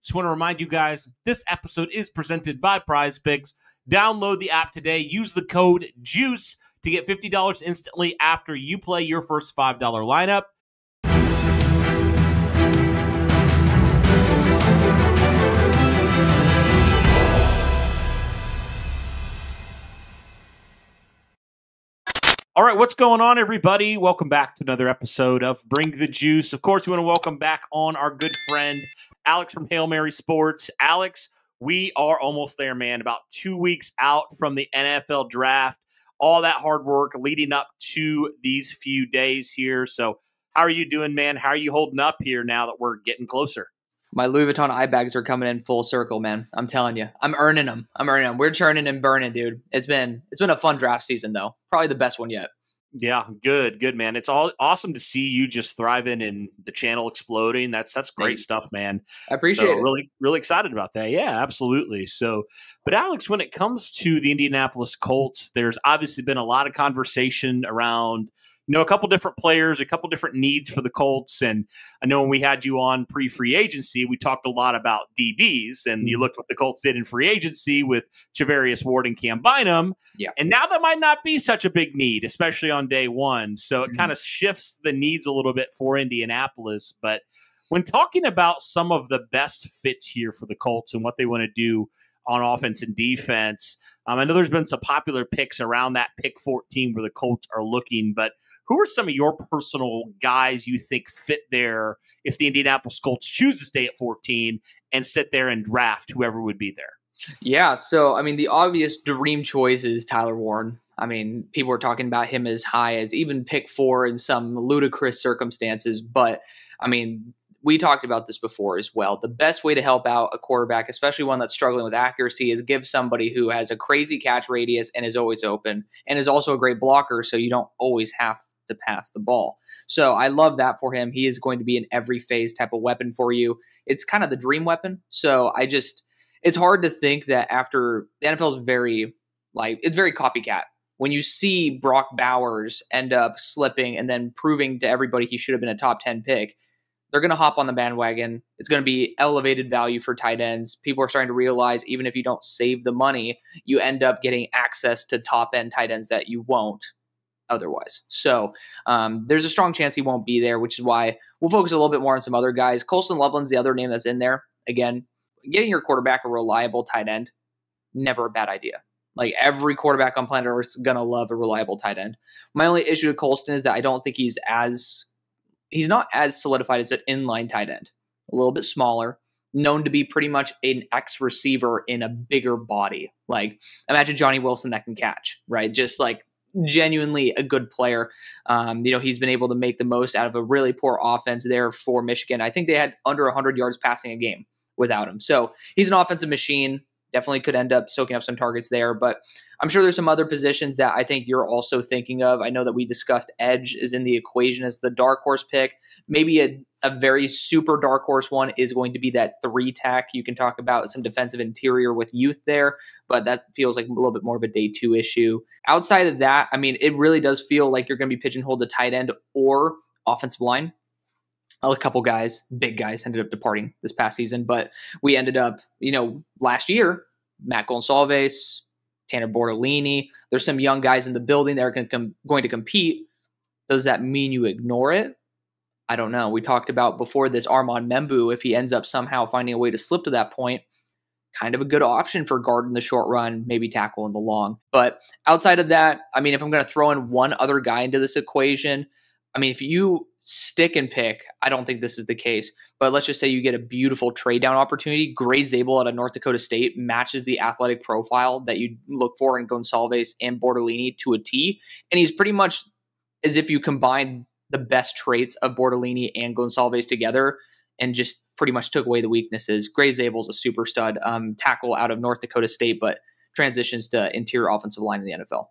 Just want to remind you guys, this episode is presented by Prize Picks. Download the app today. Use the code JUICE to get $50 instantly after you play your first $5 lineup. All right, what's going on, everybody? Welcome back to another episode of Bring the Juice. Of course, we want to welcome back on our good friend, Alex from Hail Mary Sports. Alex, we are almost there, man. About 2 weeks out from the NFL draft. All that hard work leading up to these few days here. So how are you doing, man? How are you holding up here now that we're getting closer? My Louis Vuitton eye bags are coming in full circle, man. I'm telling you. I'm earning them. We're churning and burning, dude. It's been a fun draft season, though. Probably the best one yet. Yeah, good, man. It's all awesome to see you just thriving and the channel exploding. That's great stuff, man. I appreciate it. Really excited about that. Yeah, absolutely. So, but Alex, when it comes to the Indianapolis Colts, there's obviously been a lot of conversation around, a couple different players, a couple different needs for the Colts. And I know when we had you on pre-free agency, we talked a lot about DBs, and you looked what the Colts did in free agency with Charvarius Ward and Cam Bynum. Yeah. And now that might not be such a big need, especially on day one. So it kind of shifts the needs a little bit for Indianapolis. But when talking about some of the best fits here for the Colts and what they want to do on offense and defense, I know there's been some popular picks around that pick 14 where the Colts are looking, but who are some of your personal guys you think fit there if the Indianapolis Colts choose to stay at 14 and sit there and draft whoever would be there? Yeah, so, the obvious dream choice is Tyler Warren. People are talking about him as high as even pick 4 in some ludicrous circumstances, but, we talked about this before as well. The best way to help out a quarterback, especially one that's struggling with accuracy, is give somebody who has a crazy catch radius and is always open and is also a great blocker, so you don't always have to pass the ball. So I love that for him. He is going to be an every phase type of weapon for you. It's kind of the dream weapon. So it's hard to think that after the NFL is it's very copycat. When you see Brock Bowers end up slipping and then proving to everybody he should have been a top 10 pick, they're going to hop on the bandwagon. It's going to be elevated value for tight ends. People are starting to realize even if you don't save the money, you end up getting access to top end tight ends that you won't otherwise. So there's a strong chance he won't be there, which is why we'll focus a little bit more on some other guys. Colston Loveland's the other name that's in there. Again, getting your quarterback a reliable tight end, never a bad idea. Like every quarterback on planet Earth is going to love a reliable tight end. My only issue with Colston is that I don't think he's not as solidified as an inline tight end. A little bit smaller, known to be pretty much an X receiver in a bigger body. Like imagine Johnny Wilson that can catch, right? Just like genuinely a good player. He's been able to make the most out of a really poor offense there for Michigan. I think they had under 100 yards passing a game without him. So he's an offensive machine. Definitely could end up soaking up some targets there, but I'm sure there's some other positions that I think you're also thinking of. I know that we discussed edge is in the equation as the dark horse pick. Maybe a very super dark horse one is going to be that 3 tech. You can talk about some defensive interior with youth there, but that feels like a little bit more of a day 2 issue. Outside of that, it really does feel like you're going to be pigeonholed to tight end or offensive line. A couple guys, big guys, ended up departing this past season, but we ended up, last year, Matt Gonsalves, Tanner Bortolini. There's some young guys in the building that are going to compete. Does that mean you ignore it? I don't know. We talked about before this Armand Membu, if he ends up somehow finding a way to slip to that point, kind of a good option for guard in the short run, maybe tackle in the long. But outside of that, if I'm going to throw in one other guy into this equation, if you stick and pick, I don't think this is the case, but let's just say you get a beautiful trade down opportunity. Gray Zabel out of North Dakota State matches the athletic profile that you look for in Gonsalves and Bortolini to a T. And he's pretty much as if you combine the best traits of Bortolini and Gonsalves together and just pretty much took away the weaknesses. Gray Zabel's a super stud tackle out of North Dakota State, but transitions to interior offensive line in the NFL.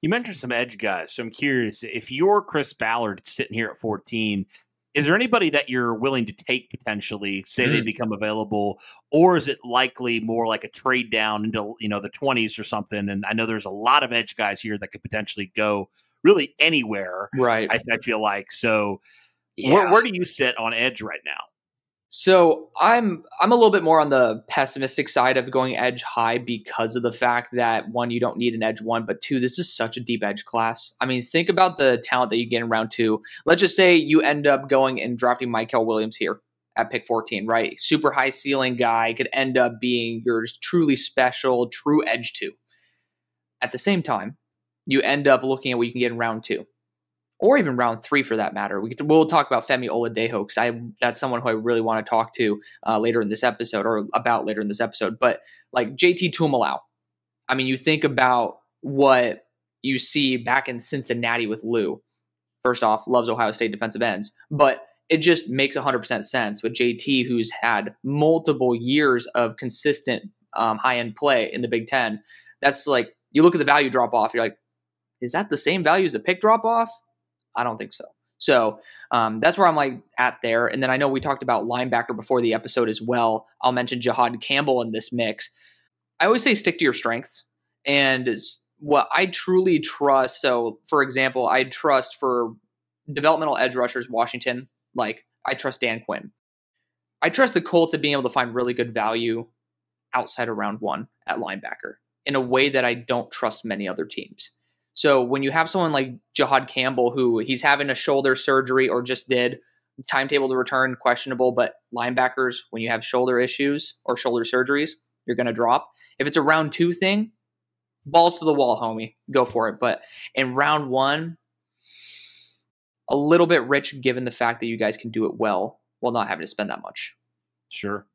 You mentioned some edge guys, so I'm curious, if you're Chris Ballard sitting here at 14, is there anybody that you're willing to take potentially, say they become available, or is it likely more like a trade down into the 20s or something? And I know there's a lot of edge guys here that could potentially go really anywhere, right? I feel like. So Yeah. where do you sit on edge right now? So I'm a little bit more on the pessimistic side of going edge high because of the fact that one, you don't need an edge one, but two, this is such a deep edge class. I mean, think about the talent that you get in round two. Let's just say you end up going and drafting Michael Williams here at pick 14, right? Super high ceiling guy, could end up being your truly special, true edge two. At the same time, you end up looking at what you can get in round two, or even round three for that matter. We'll talk about Femi Oladejo because that's someone who I really want to talk to later in this episode, or about later in this episode. But like JT Tuimoloau, I mean, you think about what you see back in Cincinnati with Lou. First off, loves Ohio State defensive ends, but it just makes 100% sense with JT, who's had multiple years of consistent high-end play in the Big Ten. That's like, you look at the value drop-off, you're like, is that the same value as the pick drop-off? I don't think so. So that's where I'm like at there. And then I know we talked about linebacker before the episode as well. I'll mention Jahad Campbell in this mix. I always say stick to your strengths. And what I truly trust, so for example, I trust for developmental edge rushers, Washington, like I trust Dan Quinn. I trust the Colts at being able to find really good value outside of round one at linebacker in a way that I don't trust many other teams. So when you have someone like Jahad Campbell, who he's having a shoulder surgery or just did, timetable to return questionable, but linebackers, when you have shoulder issues or shoulder surgeries, you're going to drop. If it's a round two thing, balls to the wall, homie. Go for it. But in round one, a little bit rich given the fact that you guys can do it well while not having to spend that much. Sure.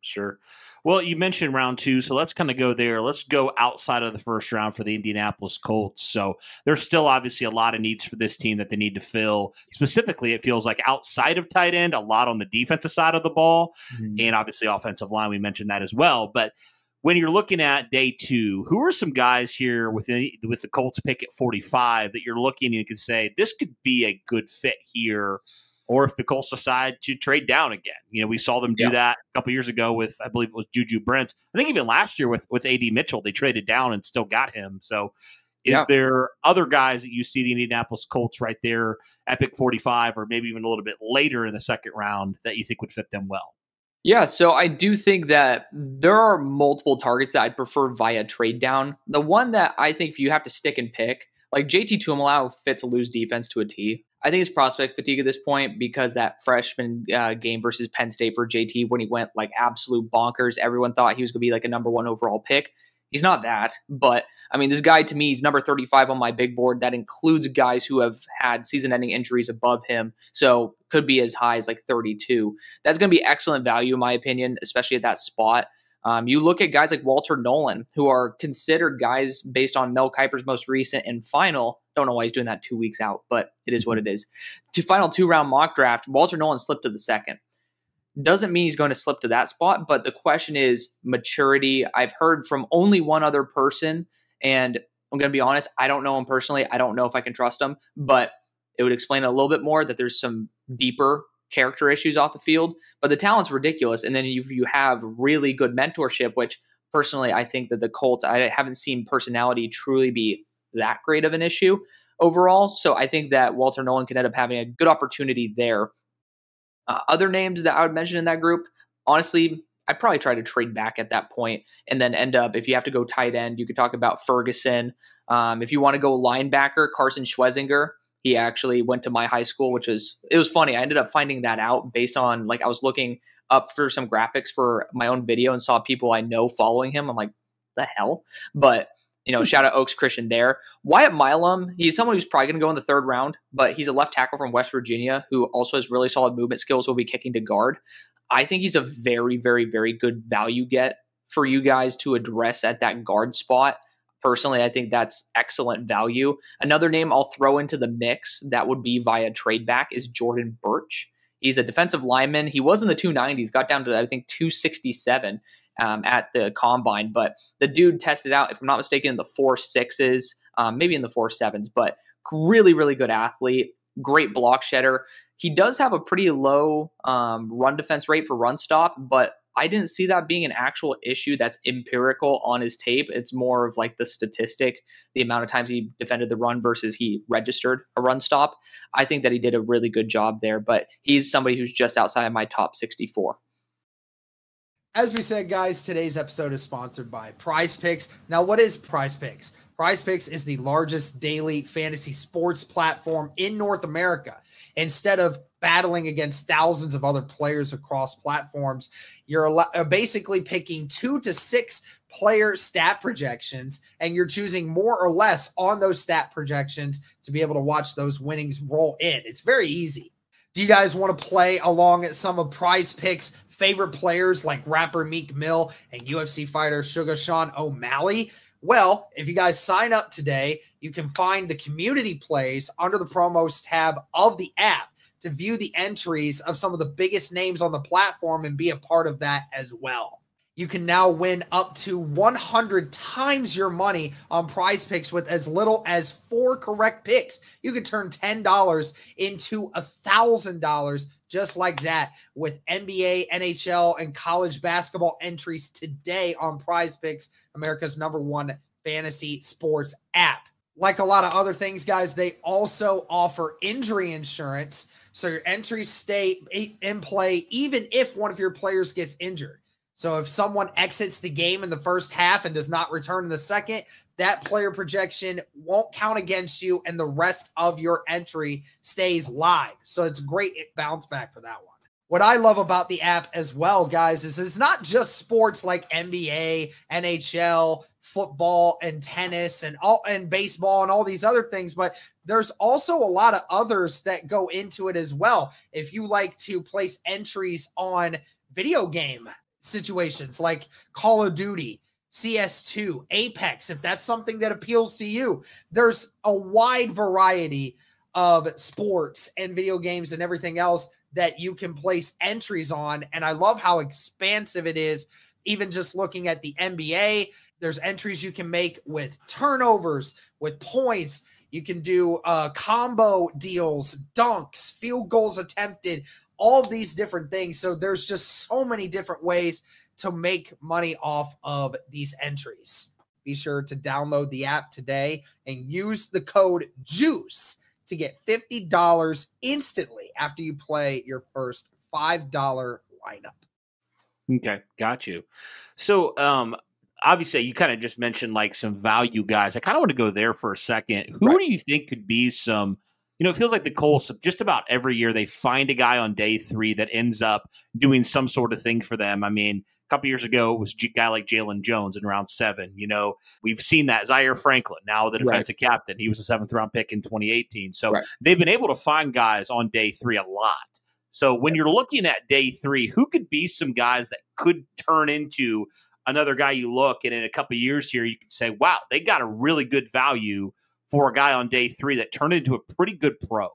Well, you mentioned round two, so let's kind of go there. Let's go outside of the first round for the Indianapolis Colts. So there's still obviously a lot of needs for this team that they need to fill. Specifically, it feels like outside of tight end, a lot on the defensive side of the ball, and obviously offensive line. We mentioned that as well. But when you're looking at day two, who are some guys here with the Colts pick at 45 that you're looking and you can say, this could be a good fit here? Or if the Colts decide to trade down again. You know, we saw them do that a couple years ago with, I believe it was Juju Brents. I think even last year with A.D. Mitchell, they traded down and still got him. So is there other guys that you see the Indianapolis Colts right there at pick 45 or maybe even a little bit later in the second round that you think would fit them well? Yeah, so I do think that there are multiple targets that I'd prefer via trade down. The one that I think if you have to stick and pick, like JT Tuimoloau fits a loose defense to a T. I think it's prospect fatigue at this point because that freshman game versus Penn State for JT, when he went like absolute bonkers, everyone thought he was going to be like a number one overall pick. He's not that, but I mean, this guy to me is number 35 on my big board. That includes guys who have had season-ending injuries above him, so could be as high as like 32. That's going to be excellent value in my opinion, especially at that spot. You look at guys like Walter Nolan, who are considered guys based on Mel Kiper's most recent and final. Don't know why he's doing that 2 weeks out, but it is what it is. To final 2-round mock draft, Walter Nolan slipped to the second. Doesn't mean he's going to slip to that spot, but the question is maturity. I've heard from only one other person, and I'm going to be honest, I don't know him personally. I don't know if I can trust him, but it would explain a little bit more that there's some deeper character issues off the field, but the talent's ridiculous. And then you have really good mentorship, which personally, I think that the Colts, I haven't seen personality truly be that great of an issue overall. So I think that Walter Nolan could end up having a good opportunity there. Other names that I would mention in that group, honestly, I'd probably try to trade back at that point and then end up, if you have to go tight end, you could talk about Ferguson. If you want to go linebacker, Carson Schwezinger. He actually went to my high school, it was funny. I ended up finding that out based on, like, I was looking up for some graphics for my own video and saw people I know following him. I'm like, the hell? But, shout out Oaks Christian there. Wyatt Milam, he's someone who's probably going to go in the third round, but he's a left tackle from West Virginia who also has really solid movement skills, will be kicking to guard. I think he's a very, very, very good value get for you guys to address at that guard spot. Personally, I think that's excellent value. Another name I'll throw into the mix that would be via trade back is Jordan Birch. He's a defensive lineman. He was in the 290s, got down to, I think, 267 at the combine. But the dude tested out, if I'm not mistaken, in the 4.6s, maybe in the 4.7s, but really, really good athlete, great block shedder. He does have a pretty low run defense rate for run stop, but I didn't see that being an actual issue that's empirical on his tape. It's more of like the statistic, the amount of times he defended the run versus he registered a run stop. I think that he did a really good job there, but he's somebody who's just outside of my top 64. As we said, guys, today's episode is sponsored by Prize Picks. Now, what is Prize Picks? Prize Picks is the largest daily fantasy sports platform in North America. Instead of battling against thousands of other players across platforms, you're basically picking 2 to 6 player stat projections, and you're choosing more or less on those stat projections to be able to watch those winnings roll in. It's very easy. Do you guys want to play along at some of Prize Picks' favorite players like rapper Meek Mill and UFC fighter Sugar Sean O'Malley? Well, if you guys sign up today, you can find the community plays under the promos tab of the app to view the entries of some of the biggest names on the platform and be a part of that as well. You can now win up to 100 times your money on Prize Picks with as little as 4 correct picks. You can turn $10 into $1,000 just like that with NBA, NHL, and college basketball entries today on Prize Picks, America's #1 fantasy sports app. Like a lot of other things, guys, they also offer injury insurance, so your entries stay in play even if one of your players gets injured. So if someone exits the game in the first half and does not return in the second, that player projection won't count against you and the rest of your entry stays live. So it's great bounce back for that one. What I love about the app as well, guys, is it's not just sports like NBA, NHL, football, and tennis, and baseball, and all these other things, but there's also a lot of others that go into it as well. If you like to place entries on video game situations like Call of Duty, CS2, Apex, if that's something that appeals to you, there's a wide variety of sports and video games and everything else that you can place entries on. And I love how expansive it is. Even just looking at the NBA, there's entries you can make with turnovers, with points. You can do combo deals, dunks, field goals attempted, all of these different things. So there's just so many different ways to make money off of these entries. Be sure to download the app today and use the code JUICE to get $50 instantly after you play your first $5 lineup. Okay, got you. So, obviously, you kind of just mentioned like some value guys. I kind of want to go there for a second. Who do you think could be some? It feels like the Colts, just about every year, they find a guy on day 3 that ends up doing some sort of thing for them. I mean, a couple years ago, it was a guy like Jalen Jones in round 7. We've seen that. Zaire Franklin, now the defensive captain. He was a 7th-round pick in 2018. So they've been able to find guys on day 3 a lot. So when you're looking at day 3, who could be some guys that could turn into another guy you look, and in a couple of years here, you can say, wow, they got a really good value for a guy on day 3 that turned into a pretty good pro?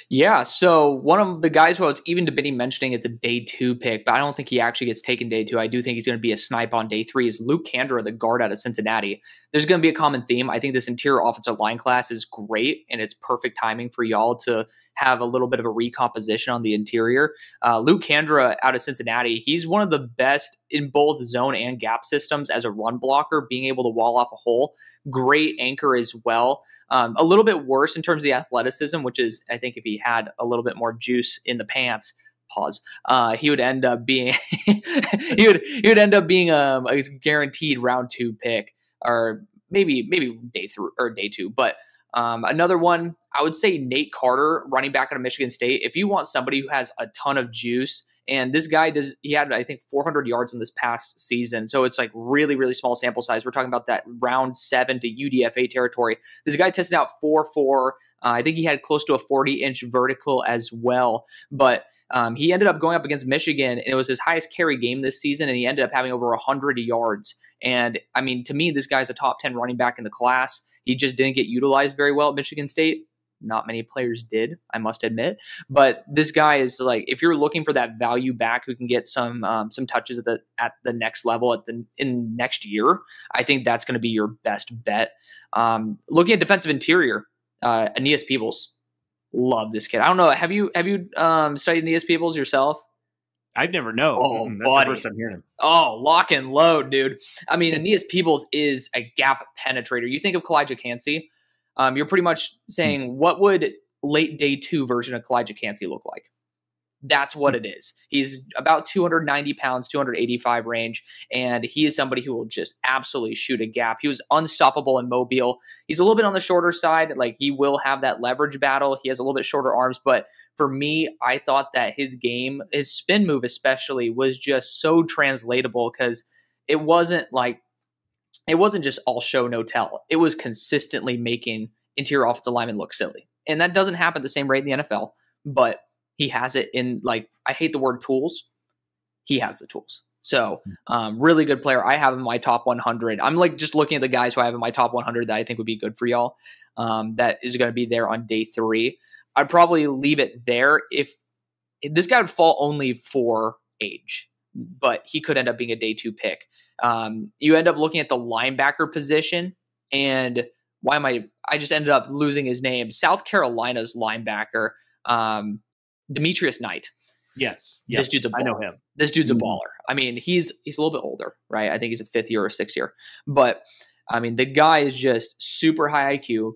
Yeah, so one of the guys who I was even debating mentioning is a day 2 pick, but I don't think he actually gets taken day 2. I do think he's going to be a snipe on day 3, is Luke Kandra, the guard out of Cincinnati. There's going to be a common theme. I think this interior offensive line class is great, and it's perfect timing for y'all to have a little bit of a recomposition on the interior. Luke Kandra out of Cincinnati, he's one of the best in both zone and gap systems as a run blocker, being able to wall off a hole. Great anchor as well. A little bit worse in terms of the athleticism, which is, I think if he had a little bit more juice in the pants, he would end up being he would end up being a guaranteed round 2 pick, or maybe day 3 or day 2. But another one, I would say Nate Carter, running back out of Michigan State. If you want somebody who has a ton of juice, and this guy he had, I think, 400 yards in this past season. So it's like really, really small sample size. We're talking about that round 7 to UDFA territory. This guy tested out 4.4. I think he had close to a 40-inch vertical as well. But he ended up going up against Michigan, and it was his highest carry game this season, and he ended up having over 100 yards. And, I mean, to me, this guy's a top 10 running back in the class. He just didn't get utilized very well at Michigan State. Not many players did, I must admit. But this guy is like, if you're looking for that value back who can get some touches at the next level in next year, I think that's going to be your best bet. Looking at defensive interior, Aeneas Peebles, love this kid. I don't know. Have you studied Aeneas Peebles yourself? I've never known. Oh, That's buddy. the first time hearing him. Oh, lock and load, dude. I mean, Aeneas Peebles is a gap penetrator. You think of Kalijah Cansey, you're pretty much saying, what would late day 2 version of Kalijah Cansey look like? That's what it is. He's about 290 pounds, 285 range, and he is somebody who will just absolutely shoot a gap. He was unstoppable in Mobile. He's a little bit on the shorter side. Like, he will have that leverage battle. He has a little bit shorter arms, but for me, I thought that his game, his spin move especially, was just so translatable because it wasn't just all show, no tell. It was consistently making interior offensive linemen look silly. And that doesn't happen at the same rate in the NFL, but he has it in, like, I hate the word tools. He has the tools. So really good player. I have him in my top 100. I'm like just looking at the guys who I have in my top 100 that I think would be good for y'all. That is going to be there on day 3. I'd probably leave it there if this guy would fall only for age, but he could end up being a day 2 pick. You end up looking at the linebacker position, and I just ended up losing his name. South Carolina's linebacker, Demetrius Knight. Yes. This dude's a baller. I know him. This dude's a baller. I mean, he's a little bit older, right? I think he's a 5th year or 6th year. But, I mean, the guy is just super high IQ,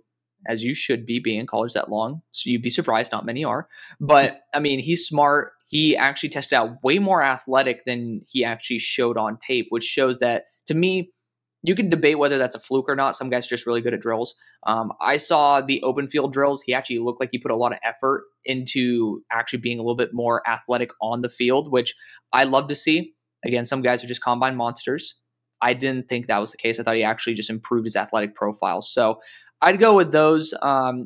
as you should be being in college that long. So you'd be surprised, not many are. But, I mean, he's smart. He actually tested out way more athletic than he actually showed on tape, which shows that, to me, you can debate whether that's a fluke or not. Some guys are just really good at drills. I saw the open field drills. He actually looked like he put a lot of effort into actually being a little bit more athletic on the field, which I love to see. Again, some guys are just combine monsters. I didn't think that was the case. I thought he actually just improved his athletic profile. So I'd go with those.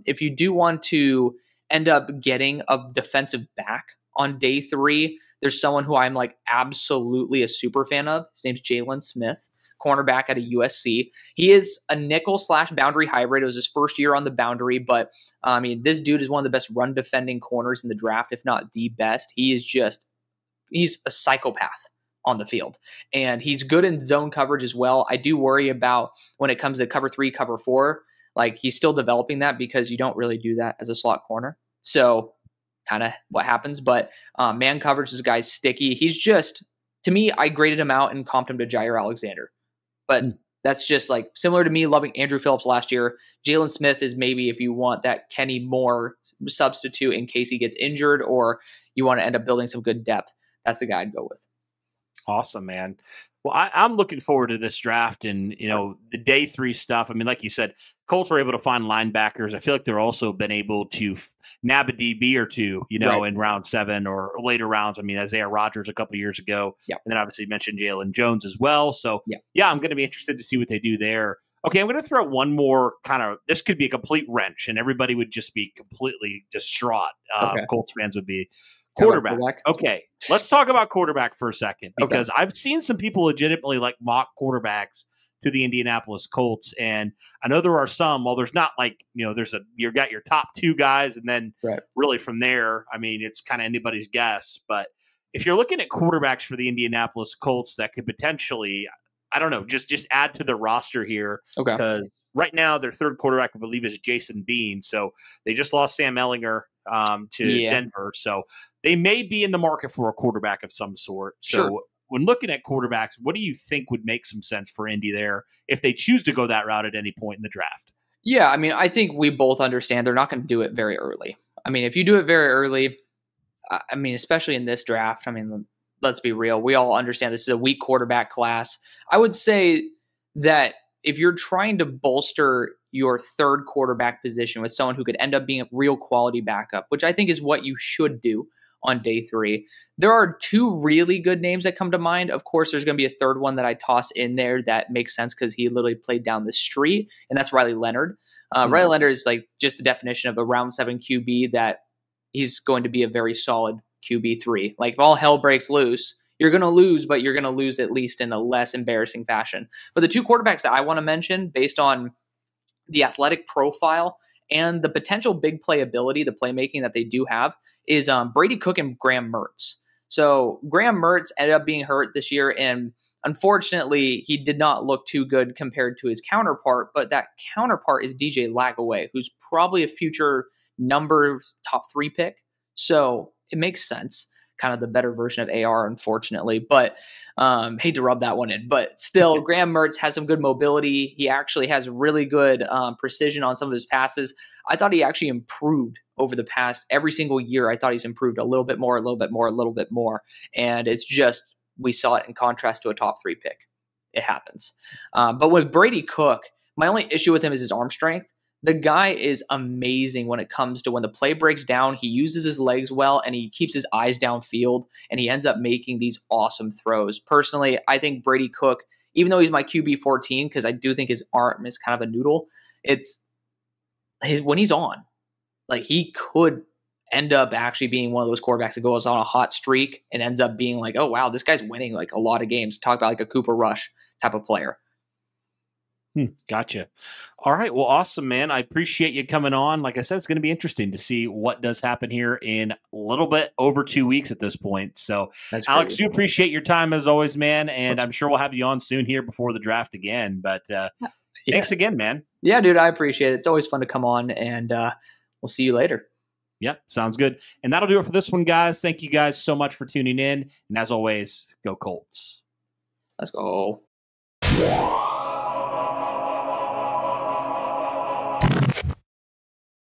If you do want to end up getting a defensive back on day 3, there's someone who I'm like absolutely a super fan of. His name's Jalen Smith, cornerback out of USC. He is a nickel/boundary hybrid. It was his first year on the boundary, but I mean, this dude is one of the best run defending corners in the draft, if not the best. He's a psychopath on the field, and he's good in zone coverage as well. I do worry about when it comes to cover 3, cover 4, like he's still developing that because you don't really do that as a slot corner. So kind of what happens, but man coverage, this guy's sticky. He's just, to me, I graded him out and comped him to Jair Alexander. But that's just like similar to me loving Andrew Phillips last year. Jalen Smith is maybe if you want that Kenny Moore substitute in case he gets injured or you want to end up building some good depth. That's the guy I'd go with. Awesome, man. Well, I'm looking forward to this draft and, the day 3 stuff. I mean, like you said, Colts were able to find linebackers. I feel like they're also been able to nab a DB or two, right, in round 7 or later rounds. I mean, Isaiah Rodgers a couple of years ago. Yeah. And then obviously you mentioned Jalen Jones as well. So, yeah, I'm going to be interested to see what they do there. Okay, I'm going to throw one more this could be a complete wrench, and everybody would just be completely distraught. Colts fans would be. Quarterback. Okay, let's talk about quarterback for a second because I've seen some people legitimately like mock quarterbacks to the Indianapolis Colts, and I know there are some. Well, there's not like you got your top 2 guys, and then really from there, I mean, it's kind of anybody's guess. But if you're looking at quarterbacks for the Indianapolis Colts that could potentially, I don't know, just add to the roster here, because right now their 3rd quarterback, I believe, is Jason Bean. So they just lost Sam Ehlinger to Denver, so they may be in the market for a quarterback of some sort. So when looking at quarterbacks, what do you think would make some sense for Indy there if they choose to go that route at any point in the draft? Yeah, I mean, I think we both understand they're not going to do it very early. I mean, if you do it very early, I mean, especially in this draft, I mean, let's be real. We all understand this is a weak quarterback class. I would say that if you're trying to bolster your 3rd quarterback position with someone who could end up being a real quality backup, which I think is what you should do on day 3. There are 2 really good names that come to mind. Of course, there's going to be a 3rd one that I toss in there that makes sense because he literally played down the street, and that's Riley Leonard. Riley Leonard is like just the definition of a round 7 QB that he's going to be a very solid QB3. Like if all hell breaks loose, you're going to lose, but you're going to lose at least in a less embarrassing fashion. But the 2 quarterbacks that I want to mention based on the athletic profile and the potential big playability, the playmaking that they do have, is Brady Cook and Graham Mertz. So Graham Mertz ended up being hurt this year, and unfortunately, he did not look too good compared to his counterpart, but that counterpart is DJ Lagaway, who's probably a future top 3 pick. So it makes sense. Kind of the better version of AR, unfortunately, but hate to rub that one in. But still, Graham Mertz has some good mobility. He actually has really good precision on some of his passes. I thought he actually improved over the past every single year. I thought he's improved a little bit more, a little bit more, a little bit more. And it's just, we saw it in contrast to a top 3 pick. It happens. But with Brady Cook, my only issue with him is his arm strength. The guy is amazing when it comes to when the play breaks down. He uses his legs well, and he keeps his eyes downfield, and he ends up making these awesome throws. Personally, I think Brady Cook, even though he's my QB 14, because I do think his arm is kind of a noodle, when he's on, like, he could end up actually being one of those quarterbacks that goes on a hot streak and ends up being like, oh, wow, this guy's winning like a lot of games. Talk about like a Cooper Rush type of player. Gotcha. All right. Well, awesome, man. I appreciate you coming on. Like I said, it's going to be interesting to see what does happen here in a little bit over 2 weeks at this point. So, That's Alex, crazy. do appreciate your time as always, man. And I'm sure we'll have you on soon here before the draft again. But thanks again, man. Yeah, dude, I appreciate it. It's always fun to come on, and we'll see you later. Yep, sounds good. And that'll do it for this one, guys. Thank you guys so much for tuning in. And as always, go Colts. Let's go.